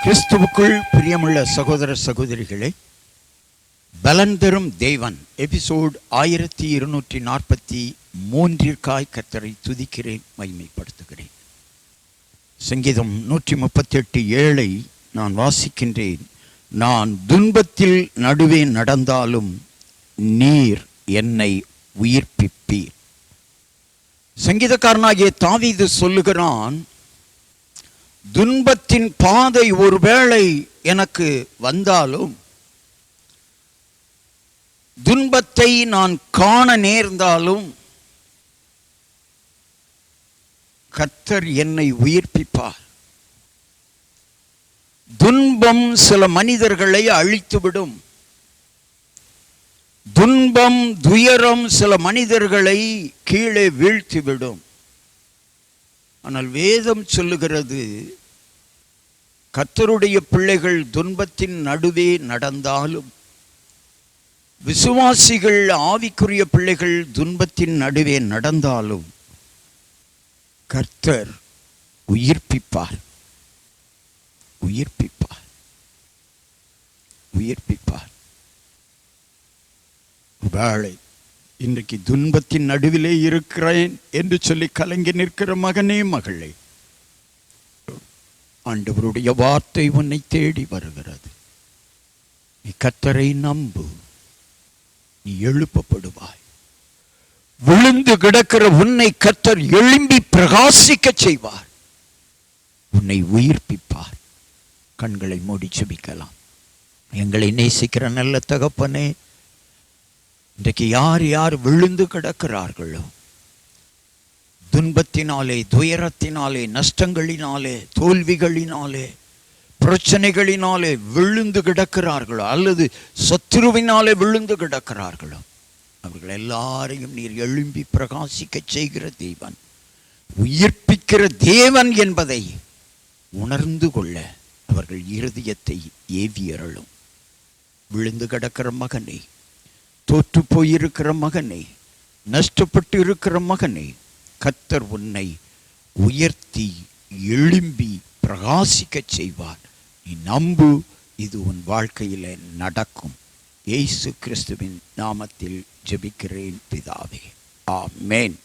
கிறிஸ்துவுக்குள் பிரியமுள்ள சகோதர சகோதரிகளே, பலன் தரும் தேவன் எபிசோட் 1243 கர்த்தரை துதிக்கிறேன், மகிமைப்படுத்துகிறேன். சங்கீதம் 138:7 நான் வாசிக்கின்றேன். நான் துன்பத்தில் நடுவே நடந்தாலும் நீர் என்னை உயிர்ப்பிப்பீர். சங்கீதக்காரனாகிய தாவீது சொல்லுகிறான், துன்பத்தின் பாதை ஒருவேளை எனக்கு வந்தாலும், துன்பத்தை நான் காண நேர்ந்தாலும் கர்த்தர் என்னை உயிர்ப்பிப்பார். துன்பம் சில மனிதர்களை அழித்துவிடும். துன்பம் துயரம் சில மனிதர்களை கீழே வீழ்த்திவிடும். ஆனால் வேதம் சொல்லுகிறது, கர்த்தருடைய பிள்ளைகள் துன்பத்தின் நடுவே நடந்தாலும், விசுவாசிகள் ஆவிக்குரிய பிள்ளைகள் துன்பத்தின் நடுவே நடந்தாலும் கர்த்தர் உயிர்ப்பிப்பார், உயிர்ப்பிப்பார், உயிர்ப்பிப்பார். வேளை இன்றைக்கு துன்பத்தின் நடுவிலே இருக்கிறேன் என்று சொல்லி கலங்கி நிற்கிற மகனே, மகளே, ஆண்டவருடைய வார்த்தை உன்னை தேடி வருகிறது. நீ கர்த்தரை நம்பு, நீ எழுப்பப்படுவாய். விழுந்து கிடக்கிற உன்னை கர்த்தர் எழும்பி பிரகாசிக்க செய்வார், உன்னை உயிர்ப்பிப்பார். கண்களை மூடி ஜெபிக்கலாம். எங்களை நேசிக்கிற நல்ல தகப்பனே, இன்றைக்கு யார் யார் விழுந்து கிடக்கிறார்களோ, துன்பத்தினாலே, துயரத்தினாலே, நஷ்டங்களினாலே, தோல்விகளினாலே, பிரச்சனைகளினாலே விழுந்து கிடக்கிறார்களோ, அல்லது சத்துருவினாலே விழுந்து கிடக்கிறார்களோ, அவர்கள் எல்லாரையும் நீர் எழும்பி பிரகாசிக்க செய்கிற தேவன், உயிர்ப்பிக்கிற தேவன் என்பதை உணர்ந்து கொள்ள அவர்கள் இருதயத்தை ஏவியறலும். விழுந்து கிடக்கிற மகனே, தோற்று போயிருக்கிற மகனே, நஷ்டப்பட்டு இருக்கிற மகனே, கர்த்தர் உன்னை உயர்த்தி எழும்பி பிரகாசிக்க செய்வார். நீ நம்பு, இது உன் வாழ்க்கையில் நடக்கும். இயேசு கிறிஸ்துவின் நாமத்தில் ஜெபிக்கிறேன் பிதாவே, ஆமென்.